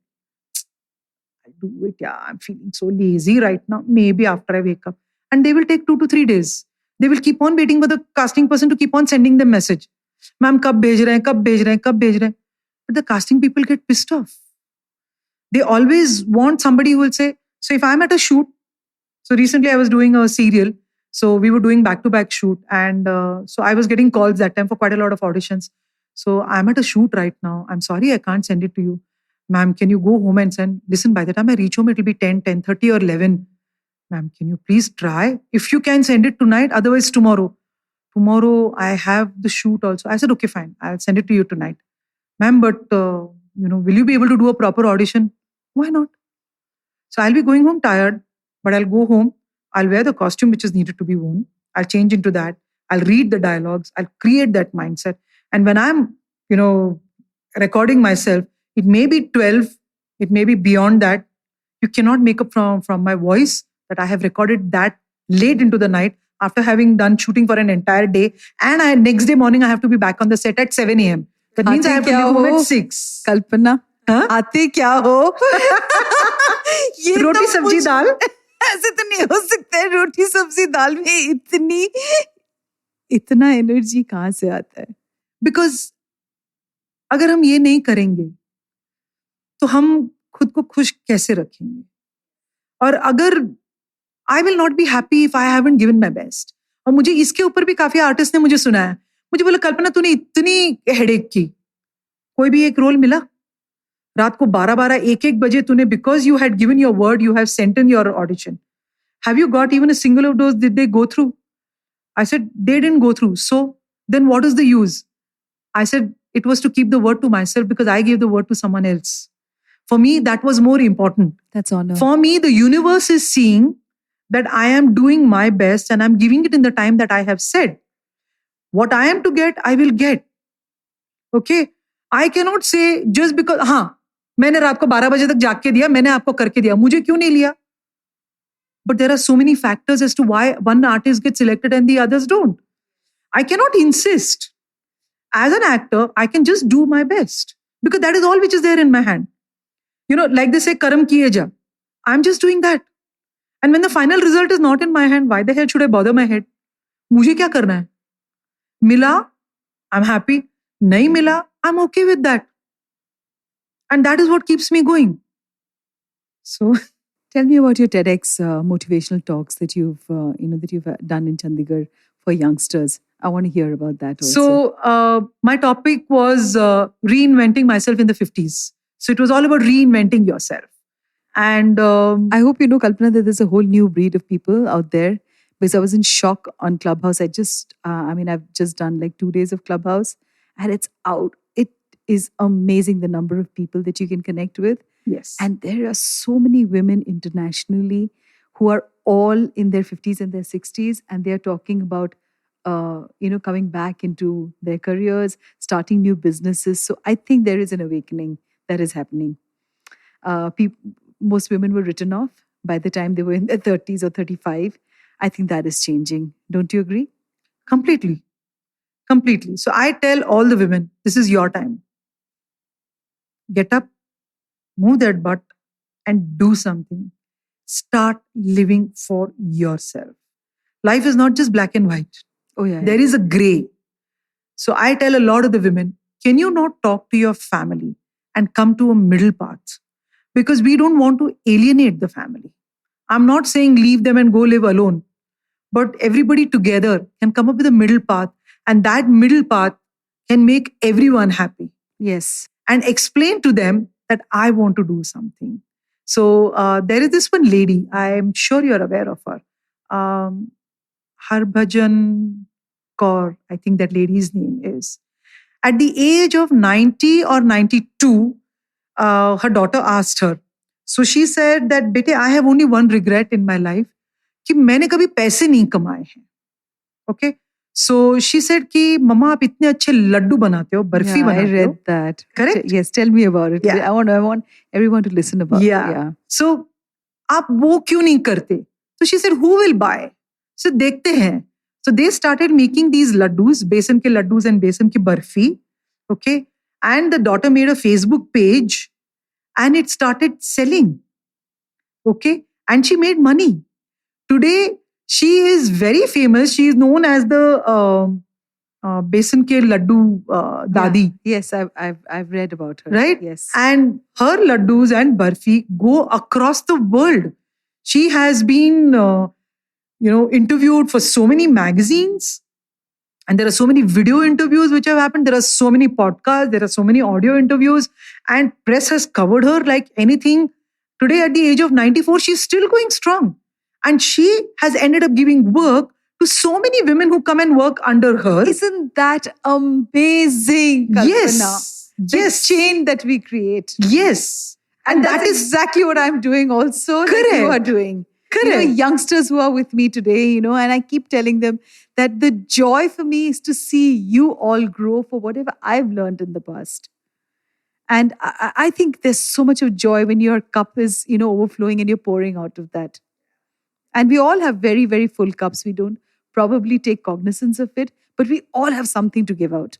I do it, yeah. I'm feeling so lazy right now. Maybe after I wake up. And they will take 2 to 3 days. They will keep on waiting for the casting person to keep on sending them message. Ma'am, कब भेज रहे हैं? But the casting people get pissed off. They always want somebody who will say, so if I'm at a shoot, so recently I was doing a serial, so we were doing back-to-back shoot, and so I was getting calls that time for quite a lot of auditions. So I'm at a shoot right now. I'm sorry, I can't send it to you. Ma'am, can you go home and send? Listen, by the time I reach home, it'll be 10, 10:30 or 11. Ma'am, can you please try? If you can send it tonight, otherwise tomorrow. Tomorrow I have the shoot also. I said, okay, fine. I'll send it to you tonight. Ma'am, but, will you be able to do a proper audition? Why not? So I'll be going home tired, but I'll go home. I'll wear the costume which is needed to be worn. I'll change into that. I'll read the dialogues. I'll create that mindset. And when I'm, recording myself, it may be 12. It may be beyond that. You cannot make up from my voice that I have recorded that late into the night after having done shooting for an entire day. And next day morning, I have to be back on the set at 7 a.m. That means I have to be home at 6. Kalpana, आते क्या हो? ये रोटी सब्जी दाल? ऐसे तो नहीं हो सकता है. रोटी सब्जी दाल में इतना एनर्जी कहाँ से आता है? Because अगर हम ये नहीं करेंगे तो हम खुद को खुश कैसे रखेंगे? और अगर I will not be happy if I haven't given my best. और मुझे इसके ऊपर भी काफी आर्टिस्ट ने मुझे सुनाया. मुझे बोला, कल्पना तूने इतनी हेडेक की, कोई भी एक रोल मिला? रात को 12-12, 1-1 बजे तूने, because you had given your word, you have sent in your audition. Have you got even a single of those? Did they go through? I said, they didn't go through. So then what is the use? I said, it was to keep the word to myself because I gave the word to someone else. For me, that was more important. That's honor. For me, the universe is seeing that I am doing my best and I'm giving it in the time that I have said. What I am to get, I will get. Okay? I cannot say just because, मैंने रात को 12 बजे तक जाग के दिया, मैंने आपको करके दिया, मुझे क्यों नहीं लिया? But there are so many factors as to why one artist gets selected and the others don't. I cannot insist. As an actor, I can just do my best because that is all which is there in my hand. Like they say, karam kiye ja. I'm just doing that. And when the final result is not in my hand, why the hell should I bother my head? मुझे क्या करना है? मिला, I'm happy. नहीं मिला, I'm okay with that. And that is what keeps me going. So, tell me about your TEDx motivational talks that you've done in Chandigarh for youngsters. I want to hear about that also. So, my topic was reinventing myself in the 50s. So it was all about reinventing yourself. And I hope you know, Kalpana, that there's a whole new breed of people out there, because I was in shock on Clubhouse. I've just done like 2 days of Clubhouse and it's out. It is amazing the number of people that you can connect with. Yes. And there are so many women internationally who are all in their 50s and their 60s, and they're talking about, coming back into their careers, starting new businesses. So I think there is an awakening that is happening. Most women were written off by the time they were in their 30s or 35. I think that is changing. Don't you agree? Completely. So I tell all the women, this is your time. Get up, move that butt, and do something. Start living for yourself. Life is not just black and white. Oh, yeah. There is a gray. So I tell a lot of the women, can you not talk to your family and come to a middle path? Because we don't want to alienate the family. I'm not saying leave them and go live alone, but everybody together can come up with a middle path, and that middle path can make everyone happy. Yes. And explain to them that I want to do something. So there is this one lady, I'm sure you're aware of her. Harbhajan Kaur, I think that lady's name is. At the age of 90 or 92, her daughter asked her. So she said that, Bete, I have only one regret in my life, कि मैंने कभी पैसे नहीं कमाए हैं. Okay? So she said कि मम्मा आप इतने अच्छे लड्डू बनाते हो, बर्फी बनाते हो. I read that. Correct? Yes, tell me about it. Yeah. I want everyone to listen about it. Yeah. So आप वो क्यों नहीं करते? So she said, who will buy? So देखते हैं. So they started making these laddus, besan ke laddus and besan ki barfi. Okay? And the daughter made a Facebook page and it started selling. Okay? And she made money. Today, she is very famous. She is known as the besan ke laddu dadi. Yeah. Yes, I've read about her. Right? Yes. And her laddus and barfi go across the world. She has been, interviewed for so many magazines. And there are so many video interviews which have happened. There are so many podcasts. There are so many audio interviews. And press has covered her like anything. Today, at the age of 94, she's still going strong. And she has ended up giving work to so many women who come and work under her. Isn't that amazing, Kalpana? Yes. The chain that we create. Yes. And that is exactly what I'm doing also. Correct. Like you are doing. Correct. Youngsters who are with me today, and I keep telling them that the joy for me is to see you all grow for whatever I've learned in the past. And I think there's so much of joy when your cup is, overflowing and you're pouring out of that. And we all have very, very full cups. We don't probably take cognizance of it, but we all have something to give out.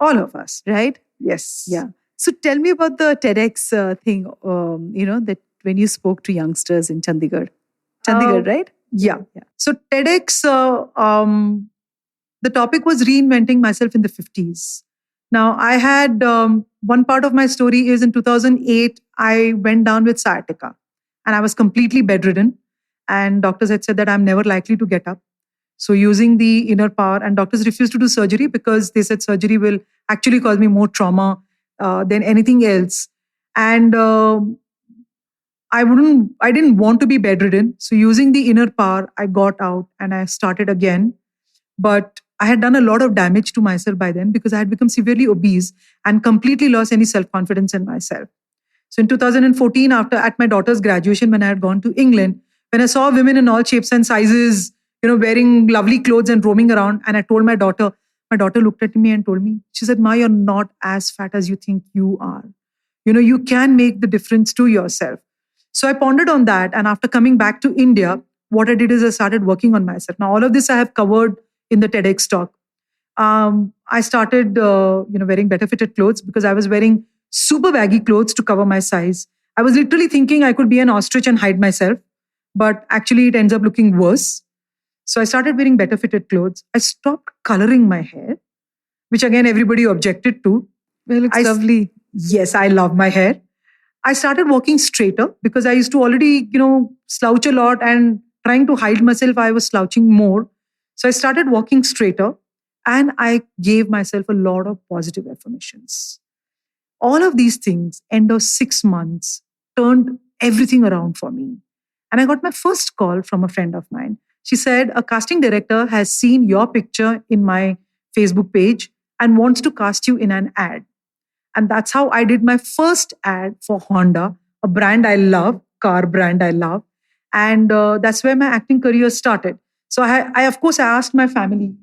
All of us. Right? Yes. Yeah. So tell me about the TEDx thing, that when you spoke to youngsters in Chandigarh. Chandigarh, right? Yeah. So TEDx, the topic was reinventing myself in the 50s. Now, I had one part of my story is in 2008, I went down with sciatica and I was completely bedridden. And doctors had said that I'm never likely to get up. So using the inner power, and doctors refused to do surgery because they said surgery will actually cause me more trauma than anything else. And I didn't want to be bedridden. So using the inner power, I got out and I started again. But I had done a lot of damage to myself by then because I had become severely obese and completely lost any self-confidence in myself. So in 2014, at my daughter's graduation, when I had gone to England, when I saw women in all shapes and sizes, wearing lovely clothes and roaming around, and I told my daughter looked at me and told me, she said, Ma, you're not as fat as you think you are. You can make the difference to yourself. So I pondered on that. And after coming back to India, what I did is I started working on myself. Now, all of this I have covered in the TEDx talk. I started, wearing better fitted clothes because I was wearing super baggy clothes to cover my size. I was literally thinking I could be an ostrich and hide myself. but actually it ends up looking worse. So I started wearing better fitted clothes. I stopped coloring my hair, which again everybody objected to. Well, it's lovely. Yes, I love my hair. I started walking straighter because I used to already, slouch a lot, and trying to hide myself, I was slouching more. So I started walking straighter, and I gave myself a lot of positive affirmations. All of these things, end of 6 months, turned everything around for me. And I got my first call from a friend of mine. She said, a casting director has seen your picture in my Facebook page and wants to cast you in an ad. And that's how I did my first ad for Honda, a brand I love, car brand I love. And that's where my acting career started. So I of course, I asked my family.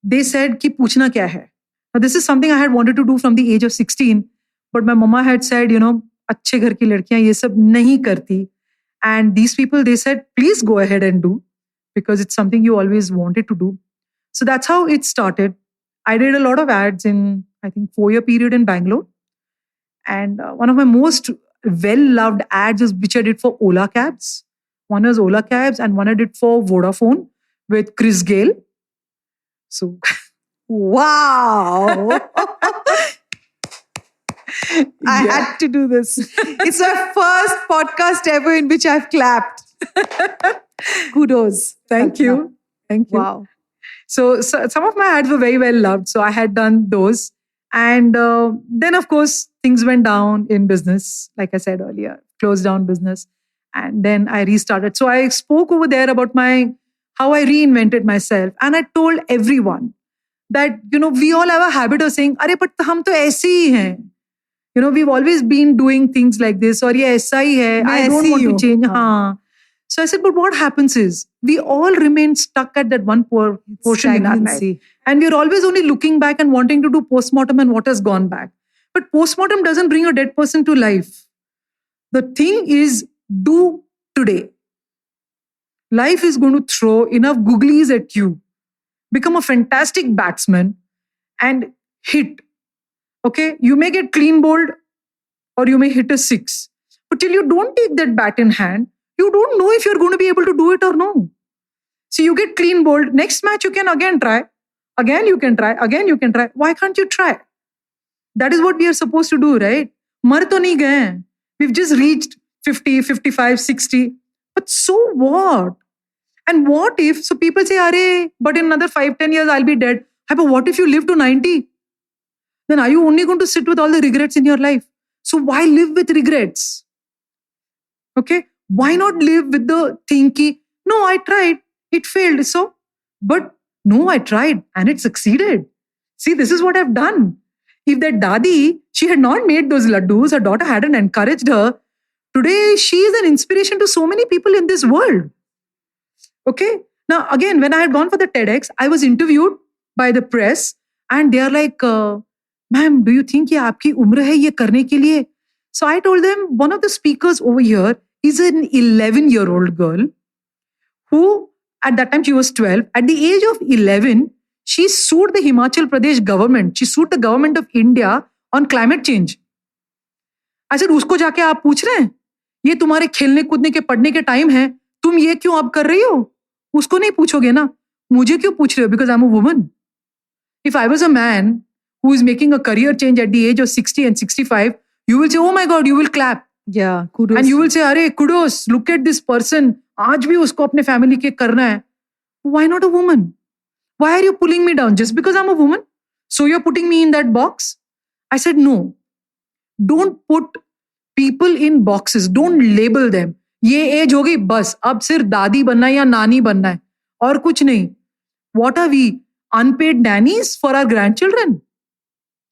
They said, ki puchna kya hai? Now, this is something I had wanted to do from the age of 16. But my mama had said, अच्छे घर की लड़कियां ये सब नहीं करती. And these people, they said, please go ahead and do, because it's something you always wanted to do. So that's how it started. I did a lot of ads in, I think, 4-year period in Bangalore. And one of my most well-loved ads is which I did for Ola Cabs. One was Ola Cabs and one I did for Vodafone with Chris Gale. So, wow. I had to do this. It's my first podcast ever in which I've clapped. Kudos. Thank you. Wow. So some of my ads were very well loved. So I had done those. And then, of course, things went down in business. Like I said earlier, closed down business. And then I restarted. So I spoke over there about how I reinvented myself. And I told everyone that, we all have a habit of saying, "Arey, but hum to aise hi hain." We've always been doing things like this, or ye aisa hi hai. I don't want to change. Haan. So I said, but what happens is we all remain stuck at that one portion in our life. And we're always only looking back and wanting to do postmortem and what has gone back. But postmortem doesn't bring a dead person to life. The thing is, do today. Life is going to throw enough googlies at you. Become a fantastic batsman and hit. Okay, you may get clean bowled or you may hit a 6. But till you don't take that bat in hand, you don't know if you're going to be able to do it or no. So you get clean bowled. Next match you can again try. Again you can try. Again you can try. Why can't you try? That is what we are supposed to do, right? Mar to nahi gaye. We've just reached 50, 55, 60. But so what? And what if, so people say, "Arey, but in another 5, 10 years I'll be dead." Hey, but what if you live to 90? Then are you only going to sit with all the regrets in your life? So why live with regrets? Okay? Why not live with the thinking, no, I tried, it failed. So, but no, I tried and it succeeded. See, this is what I've done. If that Dadi, she had not made those laddus, her daughter hadn't encouraged her, today she is an inspiration to so many people in this world. Okay? Now, again, when I had gone for the TEDx, I was interviewed by the press and they are like, "Ma'am, do you think ye aapki umr hai ye karne ke liye?" So I told them, one of the speakers over here is an 11-year-old girl who, at that time she was 12. At the age of 11, she sued the Himachal Pradesh government. She sued the government of India on climate change. I said, usko jaake aap pooch rahe hain? Ye tumhare khelne kudne ke padne ke time hai. Tum ye kyun ab kar rahi ho? Usko nahi poochoge na. Mujhe kyun pooch rahe ho? Because I'm a woman. If I was a man who is making a career change at the age of 60 and 65, you will say, "Oh my God," you will clap. Yeah, kudos. And you will say, "Arey, kudos, look at this person. Aaj bhi usko apne family ke karna hai." Why not a woman? Why are you pulling me down just because I'm a woman? So you're putting me in that box? I said, no. Don't put people in boxes. Don't label them. Ye age ho gayi, bas. Ab sirf dadi banna hai ya nani banna hai. Aur kuch nahi. What are we? Unpaid nannies for our grandchildren?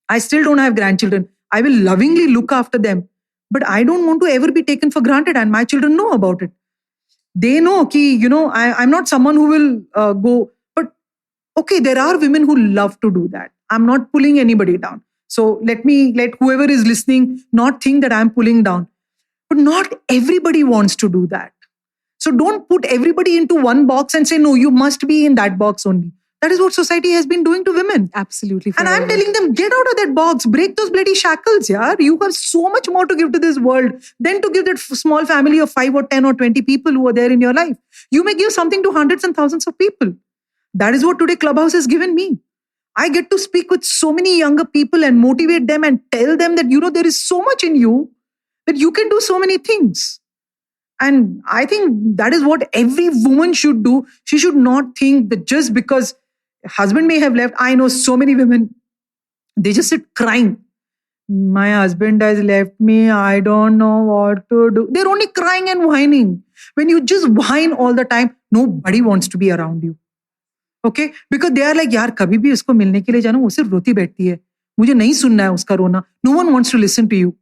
I still don't have grandchildren. I will lovingly look after them. But I don't want to ever be taken for granted, and my children know about it. They know ki, I'm not someone who will go. But okay, there are women who love to do that. I'm not pulling anybody down. So let whoever is listening not think that I'm pulling down. But not everybody wants to do that. So don't put everybody into one box and say, no, you must be in that box only. That is what society has been doing to women. Absolutely. And I'm forever. telling them, get out of that box, break those bloody shackles, yaar. You have so much more to give to this world than to give that small family of 5 or 10 or 20 people who are there in your life. You may give something to hundreds and thousands of people. That is what today Clubhouse has given me. I get to speak with so many younger people and motivate them and tell them that, there is so much in you that you can do so many things. And I think that is what every woman should do. She should not think that just because husband may have left. I know so many women, they just sit crying. My husband has left me. I don't know what to do. They're only crying and whining. When you just whine all the time, nobody wants to be around you. Okay? Because they are like, yaar, kabhi bhi usko milne ke liye jana, wo sirf roti बैठती है. मुझे नहीं सुनना है उसका रोना. No one wants to listen to you.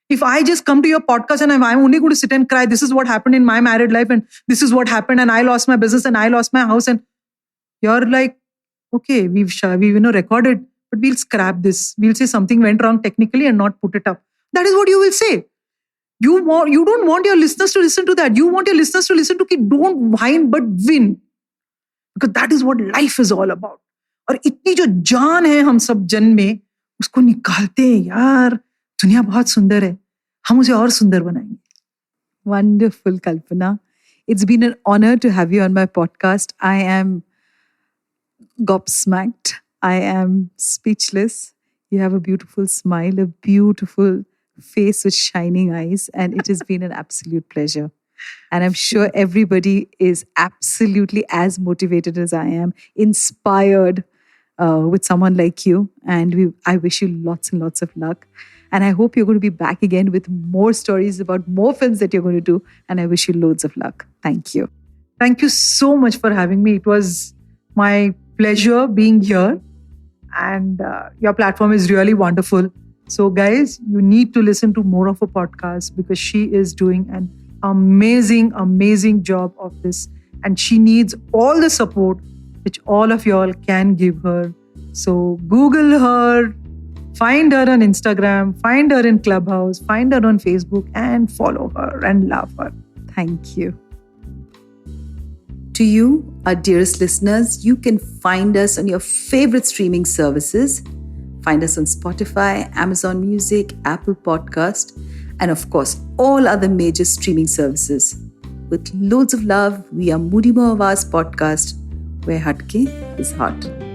If I just come to your podcast and I'm only going to sit and cry, this is what happened in my married life and this is what happened and I lost my business and I lost my house, and you're like, okay, we've recorded, but we'll scrap this. We'll say something went wrong technically and not put it up. That is what you will say. You don't want your listeners to listen to that. You want your listeners to listen to कि don't whine but win. Because that is what life is all about. और इतनी जो जान है हम सब जन में, उसको निकालते हैं यार. दुनिया बहुत सुंदर है. हम उसे और सुंदर बनाएंगे. Wonderful, Kalpana. It's been an honor to have you on my podcast. I am gobsmacked. I am speechless. You have a beautiful smile, a beautiful face with shining eyes, and it has been an absolute pleasure. And I'm sure everybody is absolutely as motivated as I am, inspired with someone like you. And I wish you lots and lots of luck. And I hope you're going to be back again with more stories about more films that you're going to do. And I wish you loads of luck. Thank you. Thank you so much for having me. It was my pleasure being here. And your platform is really wonderful. So guys, you need to listen to more of her podcast because she is doing an amazing, amazing job of this. And she needs all the support which all of y'all can give her. So Google her, find her on Instagram, find her in Clubhouse, find her on Facebook, and follow her and love her. Thank you. To you, our dearest listeners, you can find us on your favorite streaming services. Find us on Spotify, Amazon Music, Apple Podcast, and of course, all other major streaming services. With loads of love, we are Moody Mohua Podcast, where Hatke is hot.